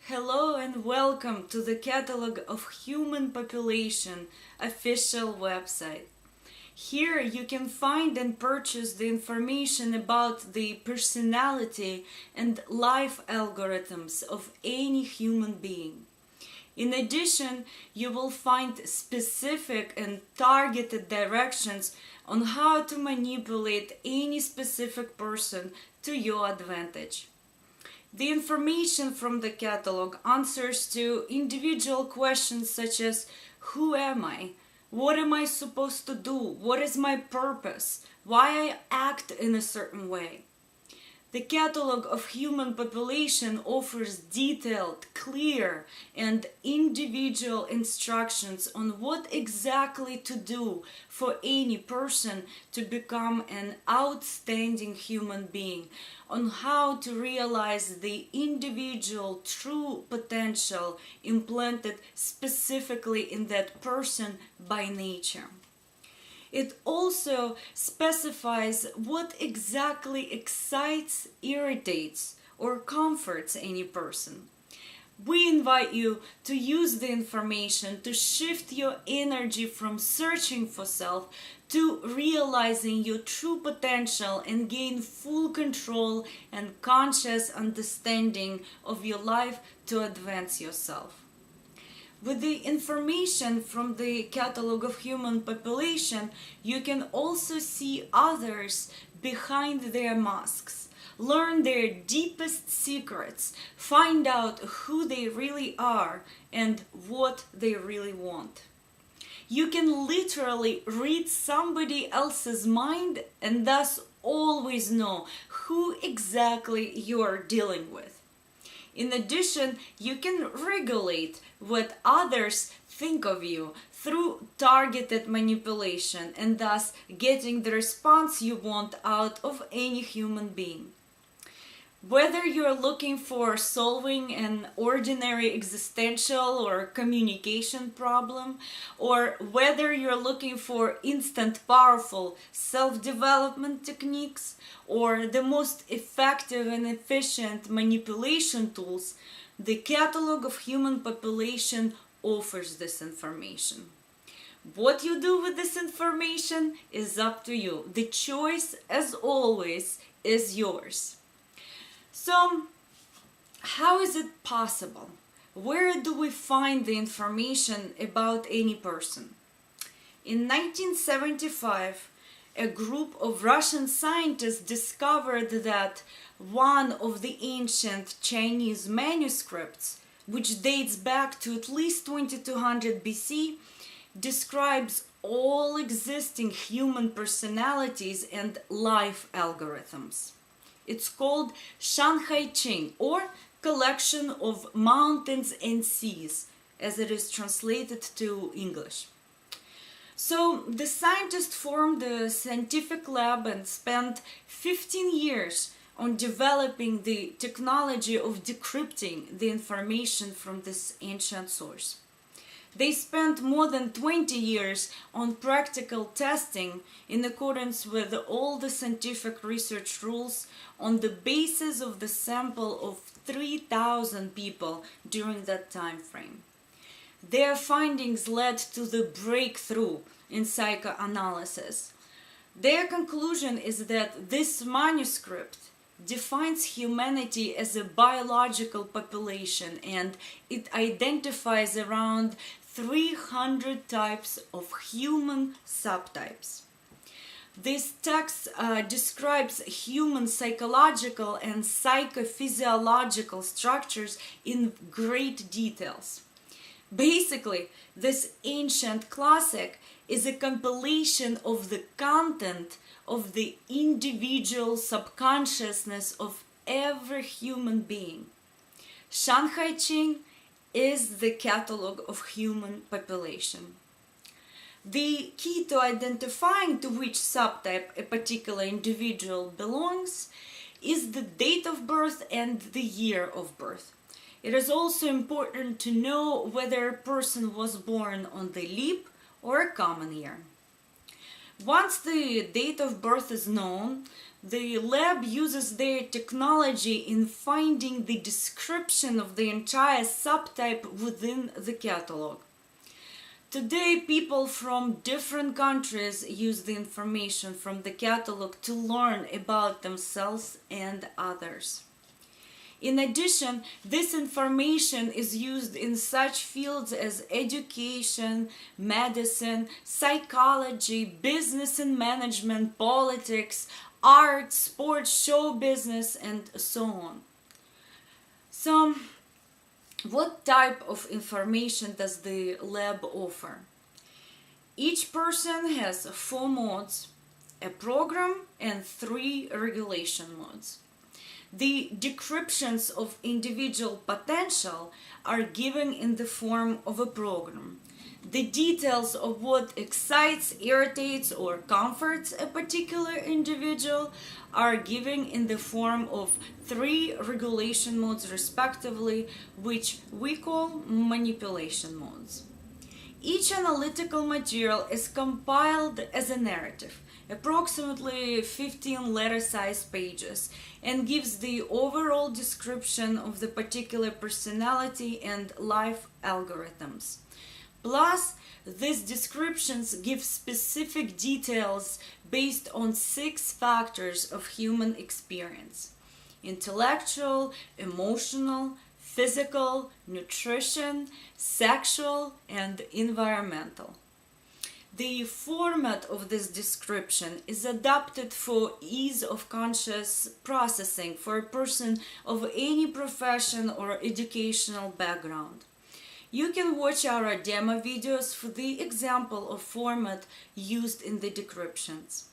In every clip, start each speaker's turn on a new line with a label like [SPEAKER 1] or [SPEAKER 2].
[SPEAKER 1] Hello and welcome to the Catalog of Human Population official website. Here you can find and purchase the information about the personality and life algorithms of any human being. In addition, you will find specific and targeted directions on how to manipulate any specific person to your advantage. The information from the catalog answers to individual questions such as who am I? What am I supposed to do? What is my purpose? Why I act in a certain way? The catalog of human population offers detailed, clear, and individual instructions on what exactly to do for any person to become an outstanding human being, on how to realize the individual true potential implanted specifically in that person by nature. It also specifies what exactly excites, irritates, or comforts any person. We invite you to use the information to shift your energy from searching for self to realizing your true potential and gain full control and conscious understanding of your life to advance yourself. With the information from the Catalog of Human Population, you can also see others behind their masks, learn their deepest secrets, find out who they really are and what they really want. You can literally read somebody else's mind and thus always know who exactly you're dealing with. In addition, you can regulate what others think of you through targeted manipulation and thus getting the response you want out of any human being. Whether you're looking for solving an ordinary existential or communication problem, or whether you're looking for instant powerful self-development techniques, or the most effective and efficient manipulation tools, the Catalog of Human Population offers this information. What you do with this information is up to you. The choice, as always, is yours. So, how is it possible? Where do we find the information about any person? In 1975, a group of Russian scientists discovered that one of the ancient Chinese manuscripts, which dates back to at least 2200 BC, describes all existing human personalities and life algorithms. It's called Shanhaiqing, or Collection of Mountains and Seas, as it is translated to English. So the scientists formed a scientific lab and spent 15 years on developing the technology of decrypting the information from this ancient source. They spent more than 20 years on practical testing in accordance with all the scientific research rules on the basis of the sample of 3,000 people during that time frame. Their findings led to the breakthrough in psychoanalysis. Their conclusion is that this manuscript defines humanity as a biological population, and it identifies around 300 types of human subtypes. This text describes human psychological and psychophysiological structures in great details. Basically, this ancient classic is a compilation of the content of the individual subconsciousness of every human being. Shanhaiqing is the Catalog of Human Population. The key to identifying to which subtype a particular individual belongs is the date of birth and the year of birth. It is also important to know whether a person was born on the leap or a common year. Once the date of birth is known, the lab uses their technology in finding the description of the entire subtype within the catalog. Today, people from different countries use the information from the catalog to learn about themselves and others. In addition, this information is used in such fields as education, medicine, psychology, business and management, politics, art, sports, show business, and so on. So, what type of information does the lab offer? Each person has 4 modes, a program, and 3 regulation modes. The descriptions of individual potential are given in the form of a program. The details of what excites, irritates, or comforts a particular individual are given in the form of 3 regulation modes respectively, which we call manipulation modes. Each analytical material is compiled as a narrative, approximately 15 letter-sized pages, and gives the overall description of the particular personality and life algorithms. Plus, these descriptions give specific details based on 6 factors of human experience: intellectual, emotional, physical, nutrition, sexual, and environmental. The format of this description is adapted for ease of conscious processing for a person of any profession or educational background. You can watch our demo videos for the example of format used in the descriptions.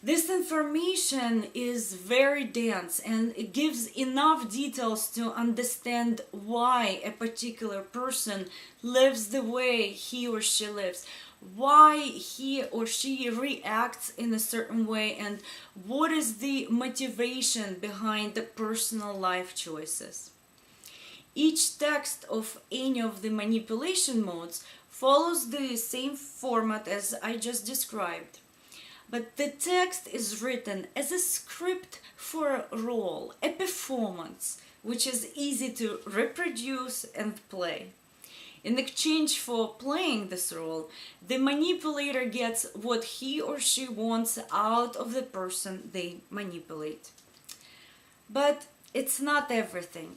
[SPEAKER 1] This information is very dense and it gives enough details to understand why a particular person lives the way he or she lives, why he or she reacts in a certain way, and what is the motivation behind the personal life choices. Each text of any of the manipulation modes follows the same format as I just described. But the text is written as a script for a role, a performance, which is easy to reproduce and play. In exchange for playing this role, the manipulator gets what he or she wants out of the person they manipulate. But it's not everything.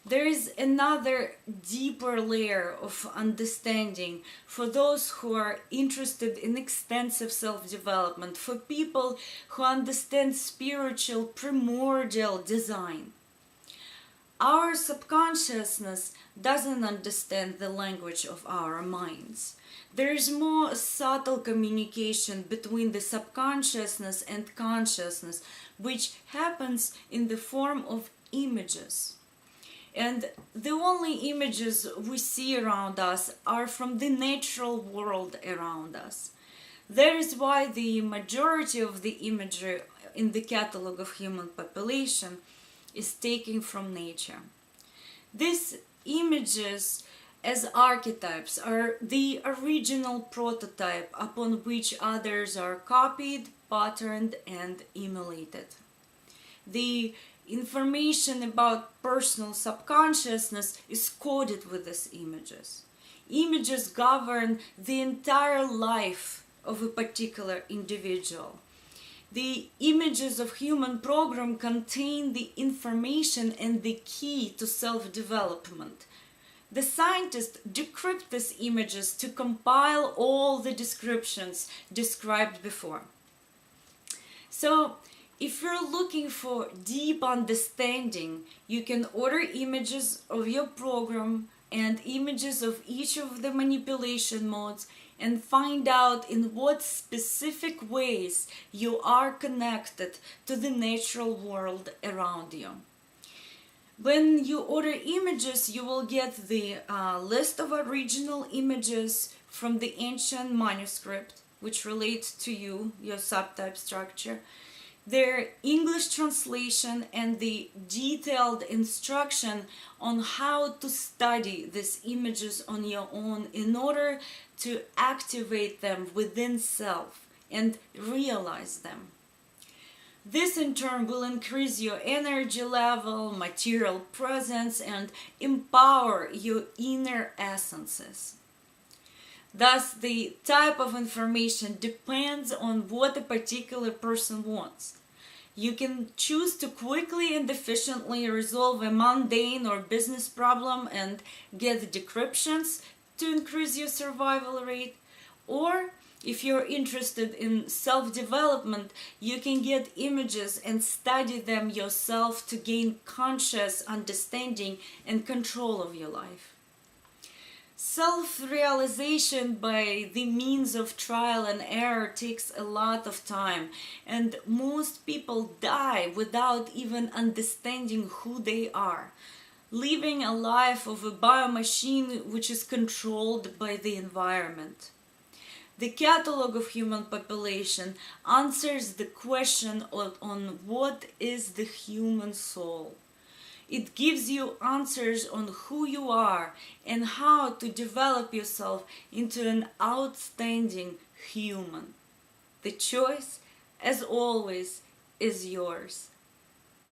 [SPEAKER 1] There is another deeper layer of understanding for those who are interested in extensive self-development, for people who understand spiritual primordial design. Our subconsciousness doesn't understand the language of our minds. There is more subtle communication between the subconsciousness and consciousness, which happens in the form of images. And the only images we see around us are from the natural world around us. That is why the majority of the imagery in the catalog of human population is taken from nature. These images as archetypes are the original prototype upon which others are copied, patterned, and emulated. The information about personal subconsciousness is coded with these images. Images govern the entire life of a particular individual. The images of human program contain the information and the key to self-development. The scientists decrypt these images to compile all the descriptions described before. So, if you're looking for deep understanding, you can order images of your program and images of each of the manipulation modes and find out in what specific ways you are connected to the natural world around you. When you order images, you will get the list of original images from the ancient manuscript, which relates to you, your subtype structure, their English translation, and the detailed instruction on how to study these images on your own in order to activate them within self and realize them. This in turn will increase your energy level, material presence, and empower your inner essences. Thus, the type of information depends on what a particular person wants. You can choose to quickly and efficiently resolve a mundane or business problem and get decryptions to increase your survival rate. Or, if you're interested in self-development, you can get images and study them yourself to gain conscious understanding and control of your life. Self-realization by the means of trial and error takes a lot of time, and most people die without even understanding who they are, living a life of a biomachine which is controlled by the environment. The Catalogue of Human Population answers the question on what is the human soul. It gives you answers on who you are and how to develop yourself into an outstanding human. The choice, as always, is yours.